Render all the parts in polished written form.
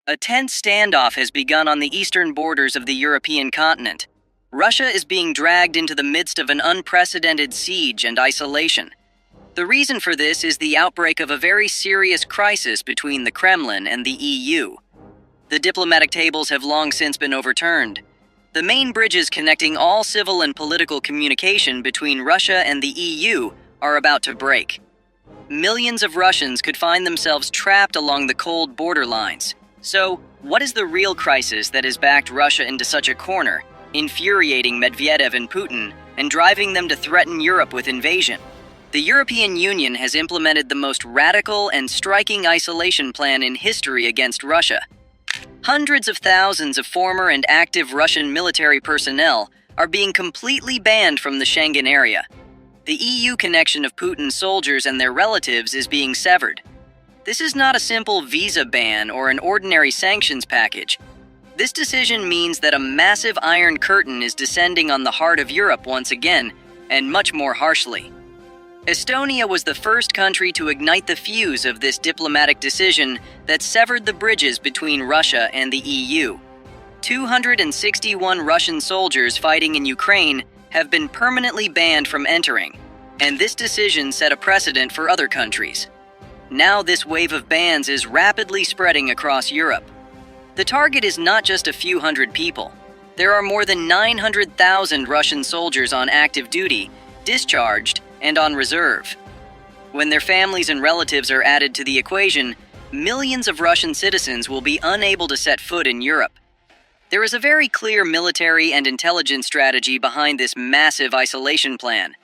A tense standoff has begun on the eastern borders of the European continent. Russia is being dragged into the midst of an unprecedented siege and isolation. The reason for this is the outbreak of a very serious crisis between the Kremlin and the EU. The diplomatic tables have long since been overturned. The main bridges connecting all civil and political communication between Russia and the EU are about to break. Millions of Russians could find themselves trapped along the cold border lines. So, what is the real crisis that has backed Russia into such a corner, infuriating Medvedev and Putin, and driving them to threaten Europe with invasion? The European Union has implemented the most radical and striking isolation plan in history against Russia. Hundreds of thousands of former and active Russian military personnel are being completely banned from the Schengen area. The EU connection of Putin's soldiers and their relatives is being severed. This is not a simple visa ban or an ordinary sanctions package. This decision means that a massive iron curtain is descending on the heart of Europe once again, and much more harshly. Estonia was the first country to ignite the fuse of this diplomatic decision that severed the bridges between Russia and the EU. 261 Russian soldiers fighting in Ukraine have been permanently banned from entering, and this decision set a precedent for other countries. Now this wave of bans is rapidly spreading across Europe. The target is not just a few hundred people. There are more than 900,000 Russian soldiers on active duty, discharged, and on reserve. When their families and relatives are added to the equation, millions of Russian citizens will be unable to set foot in Europe. There is a very clear military and intelligence strategy behind this massive isolation plan.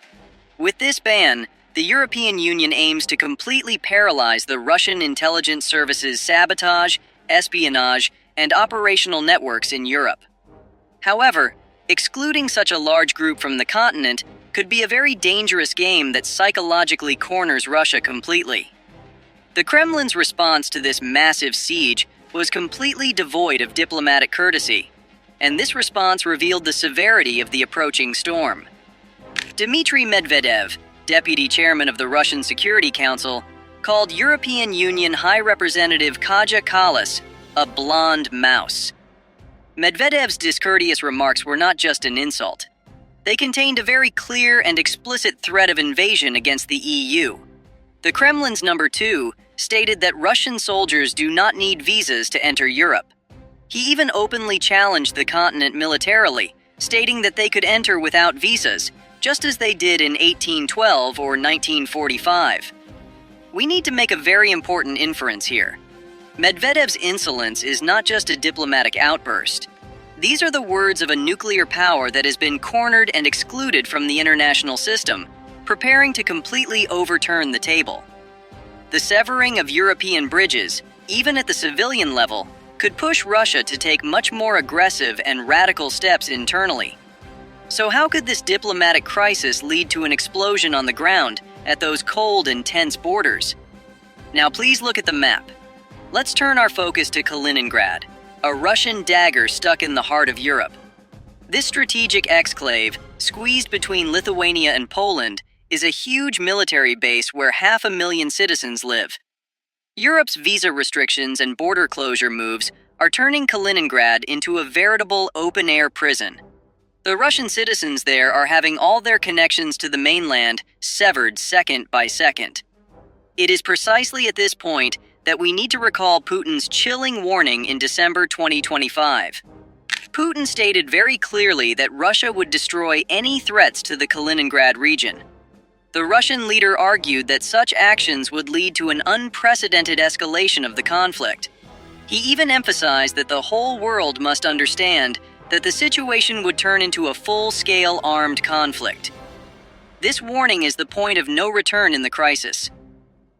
With this ban, the European Union aims to completely paralyze the Russian intelligence services' sabotage, espionage, and operational networks in Europe. However, excluding such a large group from the continent could be a very dangerous game that psychologically corners Russia completely. The Kremlin's response to this massive siege was completely devoid of diplomatic courtesy, and this response revealed the severity of the approaching storm. Dmitry Medvedev, deputy chairman of the Russian Security Council, called European Union High Representative Kaja Kallas a blonde mouse. Medvedev's discourteous remarks were not just an insult. They contained a very clear and explicit threat of invasion against the EU. The Kremlin's number 2 stated that Russian soldiers do not need visas to enter Europe. He even openly challenged the continent militarily, stating that they could enter without visas, just as they did in 1812 or 1945. We need to make a very important inference here. Medvedev's insolence is not just a diplomatic outburst. These are the words of a nuclear power that has been cornered and excluded from the international system, preparing to completely overturn the table. The severing of European bridges, even at the civilian level, could push Russia to take much more aggressive and radical steps internally. So how could this diplomatic crisis lead to an explosion on the ground at those cold and tense borders? Now please look at the map. Let's turn our focus to Kaliningrad, a Russian dagger stuck in the heart of Europe. This strategic exclave, squeezed between Lithuania and Poland, is a huge military base where 500,000 citizens live. Europe's visa restrictions and border closure moves are turning Kaliningrad into a veritable open-air prison. The Russian citizens there are having all their connections to the mainland severed second by second. It is precisely at this point that we need to recall Putin's chilling warning in December 2025. Putin stated very clearly that Russia would destroy any threats to the Kaliningrad region. The Russian leader argued that such actions would lead to an unprecedented escalation of the conflict. He even emphasized that the whole world must understand that the situation would turn into a full-scale armed conflict. This warning is the point of no return in the crisis.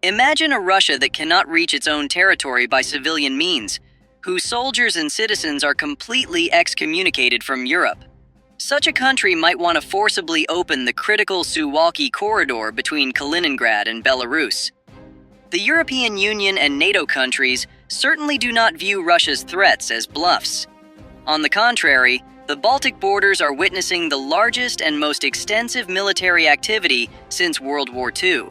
Imagine a Russia that cannot reach its own territory by civilian means, whose soldiers and citizens are completely excommunicated from Europe. Such a country might want to forcibly open the critical Suwalki Corridor between Kaliningrad and Belarus. The European Union and NATO countries certainly do not view Russia's threats as bluffs. On the contrary, the Baltic borders are witnessing the largest and most extensive military activity since World War II.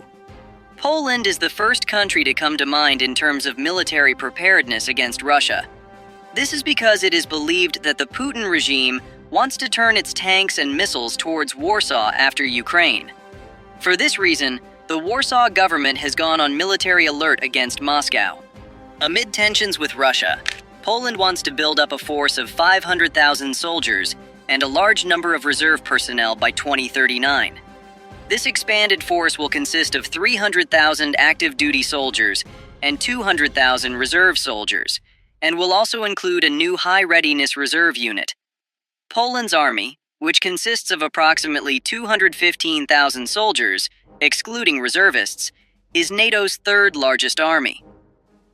Poland is the first country to come to mind in terms of military preparedness against Russia. This is because it is believed that the Putin regime wants to turn its tanks and missiles towards Warsaw after Ukraine. For this reason, the Warsaw government has gone on military alert against Moscow. Amid tensions with Russia, Poland wants to build up a force of 500,000 soldiers and a large number of reserve personnel by 2039. This expanded force will consist of 300,000 active-duty soldiers and 200,000 reserve soldiers, and will also include a new high-readiness reserve unit. Poland's army, which consists of approximately 215,000 soldiers, excluding reservists, is NATO's third-largest army.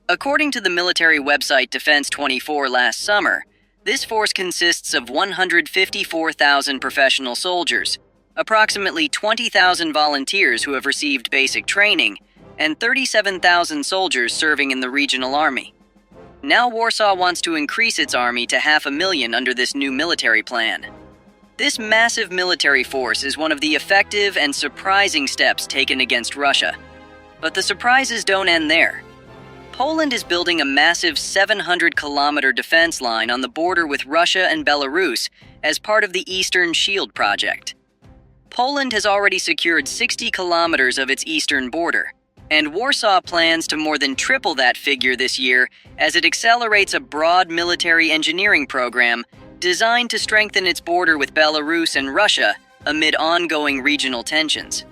According to the military website Defense24 last summer, this force consists of 154,000 professional soldiers, approximately 20,000 volunteers who have received basic training, and 37,000 soldiers serving in the regional army. Now Warsaw wants to increase its army to 500,000 under this new military plan. This massive military force is one of the effective and surprising steps taken against Russia. But the surprises don't end there. Poland is building a massive 700-kilometer defense line on the border with Russia and Belarus as part of the Eastern Shield project. Poland has already secured 60 kilometers of its eastern border, and Warsaw plans to more than triple that figure this year as it accelerates a broad military engineering program designed to strengthen its border with Belarus and Russia amid ongoing regional tensions.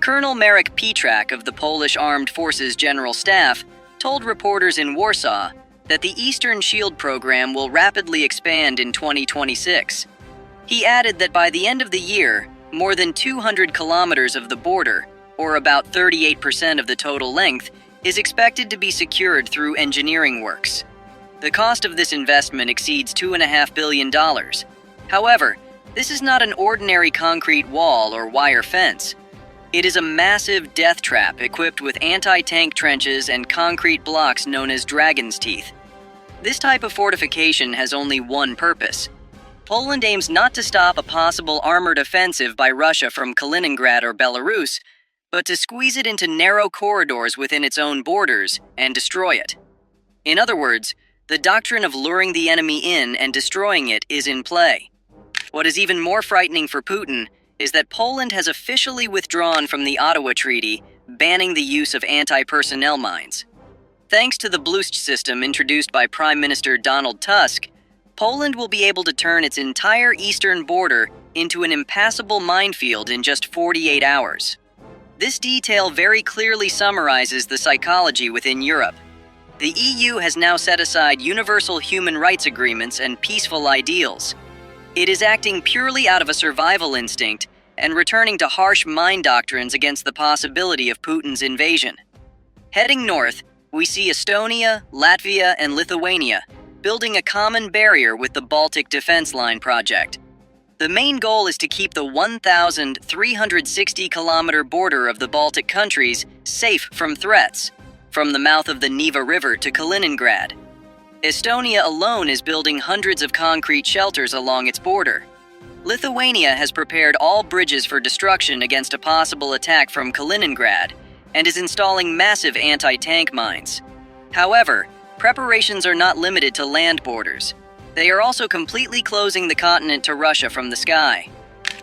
Colonel Marek Petrak of the Polish Armed Forces General Staff told reporters in Warsaw that the Eastern Shield program will rapidly expand in 2026. He added that by the end of the year, more than 200 kilometers of the border, or about 38% of the total length, is expected to be secured through engineering works. The cost of this investment exceeds $2.5 billion. However, this is not an ordinary concrete wall or wire fence. It is a massive death trap equipped with anti-tank trenches and concrete blocks known as dragon's teeth. This type of fortification has only one purpose. Poland aims not to stop a possible armored offensive by Russia from Kaliningrad or Belarus, but to squeeze it into narrow corridors within its own borders and destroy it. In other words, the doctrine of luring the enemy in and destroying it is in play. What is even more frightening for Putin is that Poland has officially withdrawn from the Ottawa Treaty, banning the use of anti-personnel mines. Thanks to the Blitz system introduced by Prime Minister Donald Tusk, Poland will be able to turn its entire eastern border into an impassable minefield in just 48 hours. This detail very clearly summarizes the psychology within Europe. The EU has now set aside universal human rights agreements and peaceful ideals. It is acting purely out of a survival instinct and returning to harsh mind doctrines against the possibility of Putin's invasion. Heading north, we see Estonia, Latvia, and Lithuania building a common barrier with the Baltic Defense Line project. The main goal is to keep the 1,360-kilometer border of the Baltic countries safe from threats, from the mouth of the Neva River to Kaliningrad. Estonia alone is building hundreds of concrete shelters along its border. Lithuania has prepared all bridges for destruction against a possible attack from Kaliningrad and is installing massive anti-tank mines. However, preparations are not limited to land borders. They are also completely closing the continent to Russia from the sky.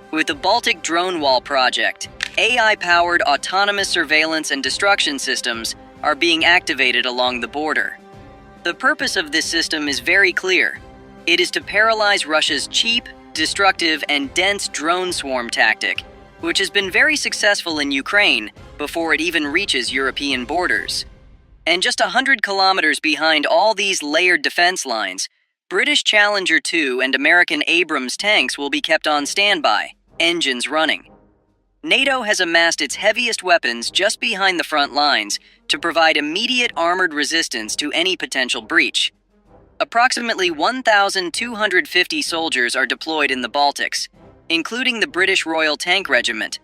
With the Baltic Drone Wall project, AI-powered autonomous surveillance and destruction systems are being activated along the border. The purpose of this system is very clear. It is to paralyze Russia's cheap, destructive, and dense drone swarm tactic, which has been very successful in Ukraine before it even reaches European borders. And just 100 kilometers behind all these layered defense lines, British Challenger 2 and American Abrams tanks will be kept on standby, engines running. NATO has amassed its heaviest weapons just behind the front lines to provide immediate armored resistance to any potential breach. Approximately 1,250 soldiers are deployed in the Baltics, including the British Royal Tank Regiment.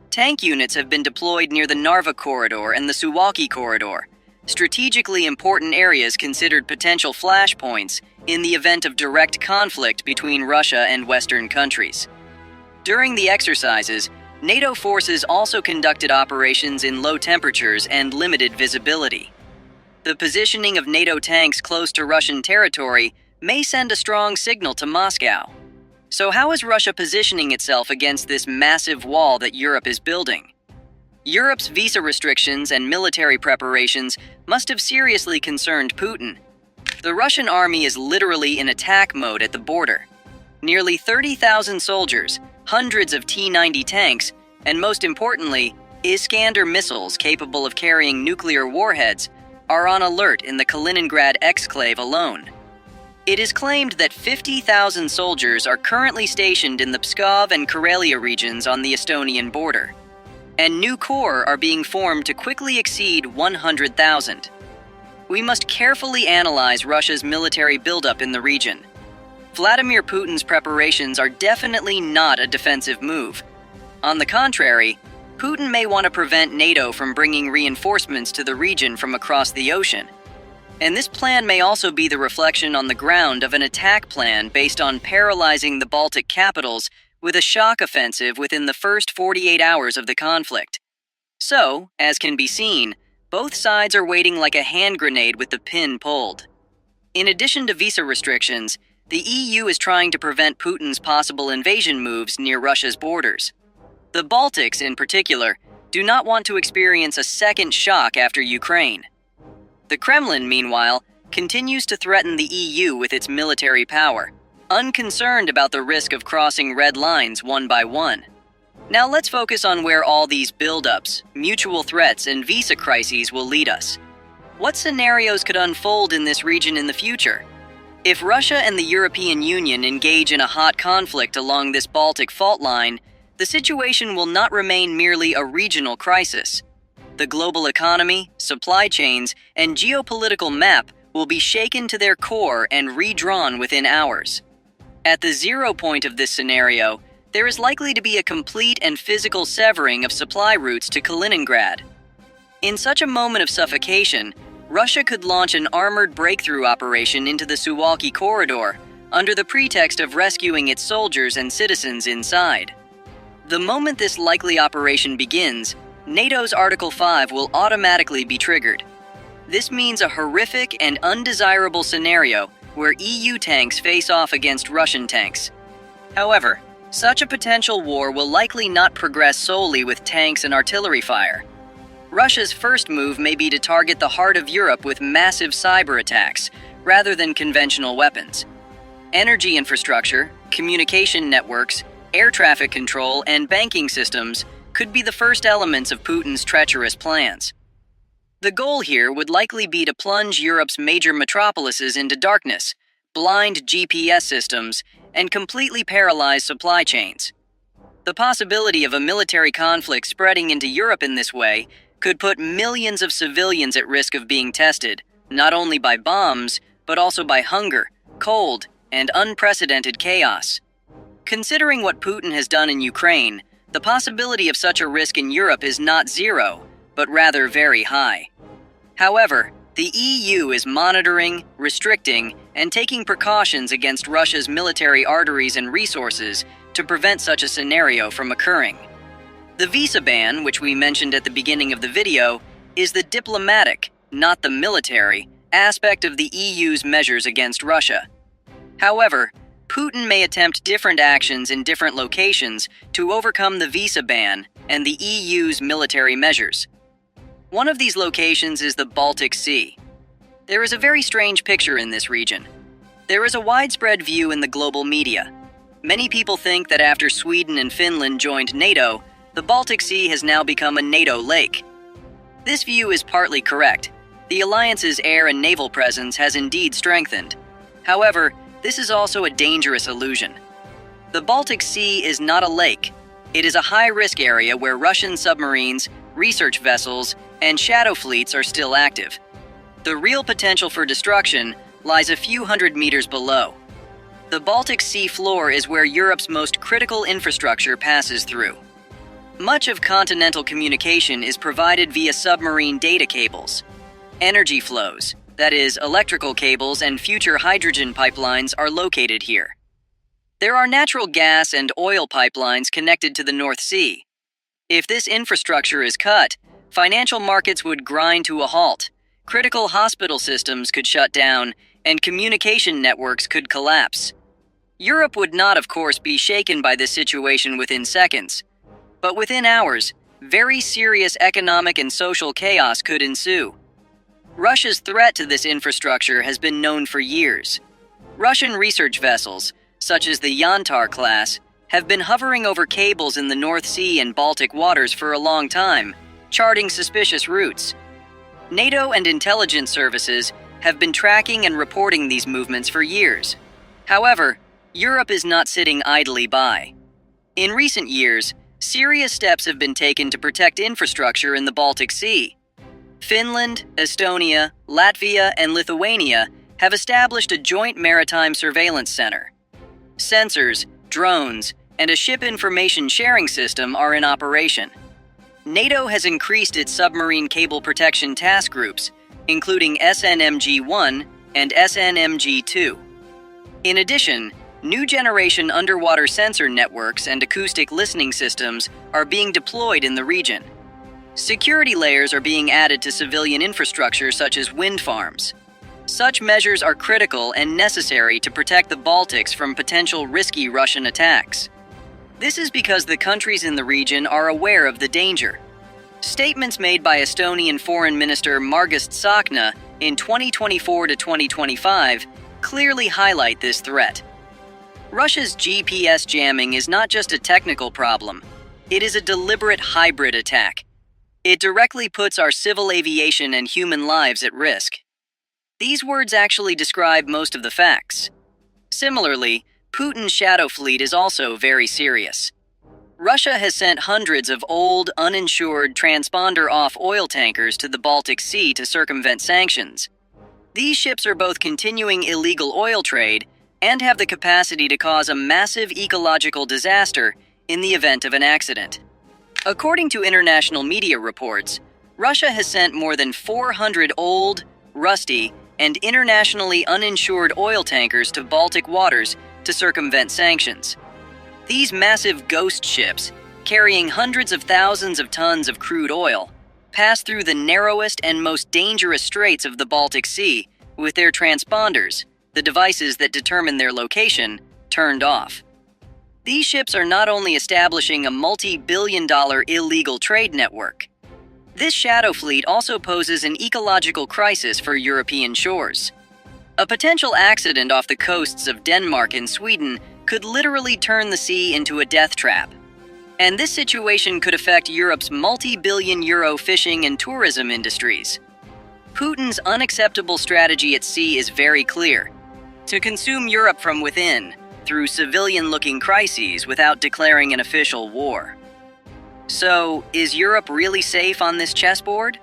Tank units have been deployed near the Narva Corridor and the Suwalki Corridor, strategically important areas considered potential flashpoints in the event of direct conflict between Russia and Western countries. During the exercises, NATO forces also conducted operations in low temperatures and limited visibility. The positioning of NATO tanks close to Russian territory may send a strong signal to Moscow. So how is Russia positioning itself against this massive wall that Europe is building? Europe's visa restrictions and military preparations must have seriously concerned Putin. The Russian army is literally in attack mode at the border. Nearly 30,000 soldiers, hundreds of T-90 tanks, and most importantly, Iskander missiles capable of carrying nuclear warheads are on alert in the Kaliningrad exclave alone. It is claimed that 50,000 soldiers are currently stationed in the Pskov and Karelia regions on the Estonian border, and new corps are being formed to quickly exceed 100,000. We must carefully analyze Russia's military buildup in the region. Vladimir Putin's preparations are definitely not a defensive move. On the contrary, Putin may want to prevent NATO from bringing reinforcements to the region from across the ocean. And this plan may also be the reflection on the ground of an attack plan based on paralyzing the Baltic capitals with a shock offensive within the first 48 hours of the conflict. So, as can be seen, both sides are waiting like a hand grenade with the pin pulled. In addition to visa restrictions, the EU is trying to prevent Putin's possible invasion moves near Russia's borders. The Baltics, in particular, do not want to experience a second shock after Ukraine. The Kremlin, meanwhile, continues to threaten the EU with its military power, unconcerned about the risk of crossing red lines one by one. Now let's focus on where all these buildups, mutual threats, and visa crises will lead us. What scenarios could unfold in this region in the future? If Russia and the European Union engage in a hot conflict along this Baltic fault line, the situation will not remain merely a regional crisis. The global economy, supply chains, and geopolitical map will be shaken to their core and redrawn within hours. At the 0 point of this scenario, there is likely to be a complete and physical severing of supply routes to Kaliningrad. In such a moment of suffocation, Russia could launch an armored breakthrough operation into the Suwalki Corridor under the pretext of rescuing its soldiers and citizens inside. The moment this likely operation begins, NATO's Article 5 will automatically be triggered. This means a horrific and undesirable scenario where EU tanks face off against Russian tanks. However, such a potential war will likely not progress solely with tanks and artillery fire. Russia's first move may be to target the heart of Europe with massive cyber attacks, rather than conventional weapons. Energy infrastructure, communication networks, air traffic control, and banking systems could be the first elements of Putin's treacherous plans. The goal here would likely be to plunge Europe's major metropolises into darkness, blind GPS systems, and completely paralyze supply chains. The possibility of a military conflict spreading into Europe in this way could put millions of civilians at risk of being tested, not only by bombs, but also by hunger, cold, and unprecedented chaos. Considering what Putin has done in Ukraine, the possibility of such a risk in Europe is not zero, but rather very high. However, the EU is monitoring, restricting, and taking precautions against Russia's military arteries and resources to prevent such a scenario from occurring. The visa ban, which we mentioned at the beginning of the video, is the diplomatic, not the military, aspect of the EU's measures against Russia. However, Putin may attempt different actions in different locations to overcome the visa ban and the EU's military measures. One of these locations is the Baltic Sea. There is a very strange picture in this region. There is a widespread view in the global media. Many people think that after Sweden and Finland joined NATO, the Baltic Sea has now become a NATO lake. This view is partly correct. The alliance's air and naval presence has indeed strengthened. However, this is also a dangerous illusion. The Baltic Sea is not a lake. It is a high-risk area where Russian submarines, research vessels, and shadow fleets are still active. The real potential for destruction lies a few hundred meters below. The Baltic Sea floor is where Europe's most critical infrastructure passes through. Much of continental communication is provided via submarine data cables. Energy flows, that is, electrical cables and future hydrogen pipelines, are located here. There are natural gas and oil pipelines connected to the North Sea. If this infrastructure is cut, financial markets would grind to a halt, Critical hospital systems could shut down, and communication networks could collapse. Europe would not, of course, be shaken by this situation within seconds, but within hours, very serious economic and social chaos could ensue. Russia's threat to this infrastructure has been known for years. Russian research vessels, such as the Yantar class, have been hovering over cables in the North Sea and Baltic waters for a long time, charting suspicious routes. NATO and intelligence services have been tracking and reporting these movements for years. However, Europe is not sitting idly by. In recent years, serious steps have been taken to protect infrastructure in the Baltic Sea. Finland, Estonia, Latvia, and Lithuania have established a joint maritime surveillance center. Sensors, drones, and a ship information sharing system are in operation. NATO has increased its submarine cable protection task groups, including SNMG-1 and SNMG-2. In addition, new generation underwater sensor networks and acoustic listening systems are being deployed in the region. Security layers are being added to civilian infrastructure such as wind farms. Such measures are critical and necessary to protect the Baltics from potential risky Russian attacks. This is because the countries in the region are aware of the danger. Statements made by Estonian Foreign Minister Margus Tsahkna in 2024 to 2025 clearly highlight this threat. Russia's GPS jamming is not just a technical problem, it is a deliberate hybrid attack. It directly puts our civil aviation and human lives at risk. These words actually describe most of the facts. Similarly, Putin's shadow fleet is also very serious. Russia has sent hundreds of old, uninsured transponder-off oil tankers to the Baltic Sea to circumvent sanctions. These ships are both continuing illegal oil trade and have the capacity to cause a massive ecological disaster in the event of an accident. According to international media reports, Russia has sent more than 400 old, rusty, and internationally uninsured oil tankers to Baltic waters to circumvent sanctions. These massive ghost ships, carrying hundreds of thousands of tons of crude oil, pass through the narrowest and most dangerous straits of the Baltic Sea with their transponders, the devices that determine their location, turned off. These ships are not only establishing a multi-billion-dollar illegal trade network. This shadow fleet also poses an ecological crisis for European shores. A potential accident off the coasts of Denmark and Sweden could literally turn the sea into a death trap. And this situation could affect Europe's multi-billion-euro fishing and tourism industries. Putin's unacceptable strategy at sea is very clear: to consume Europe from within, through civilian-looking crises without declaring an official war. So, is Europe really safe on this chessboard?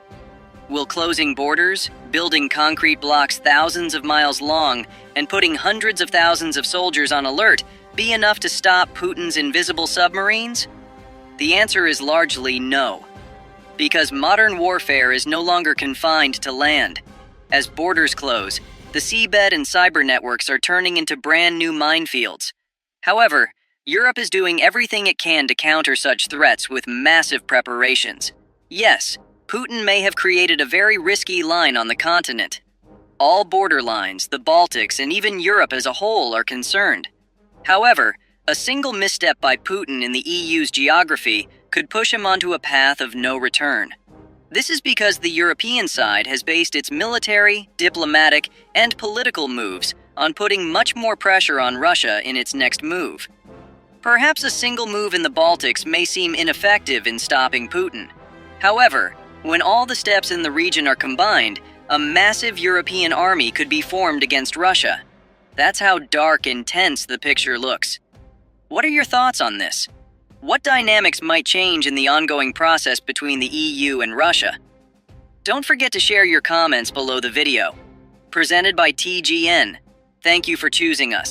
Will closing borders, building concrete blocks thousands of miles long, and putting hundreds of thousands of soldiers on alert be enough to stop Putin's invisible submarines? The answer is largely no. Because modern warfare is no longer confined to land. As borders close, the seabed and cyber networks are turning into brand new minefields. However, Europe is doing everything it can to counter such threats with massive preparations. Yes, Putin may have created a very risky line on the continent. All border lines, the Baltics, and even Europe as a whole are concerned. However, a single misstep by Putin in the EU's geography could push him onto a path of no return. This is because the European side has based its military, diplomatic, and political moves on putting much more pressure on Russia in its next move. Perhaps a single move in the Baltics may seem ineffective in stopping Putin. However, when all the steps in the region are combined, a massive European army could be formed against Russia. That's how dark and tense the picture looks. What are your thoughts on this? What dynamics might change in the ongoing process between the EU and Russia? Don't forget to share your comments below the video. Presented by TGN. Thank you for choosing us.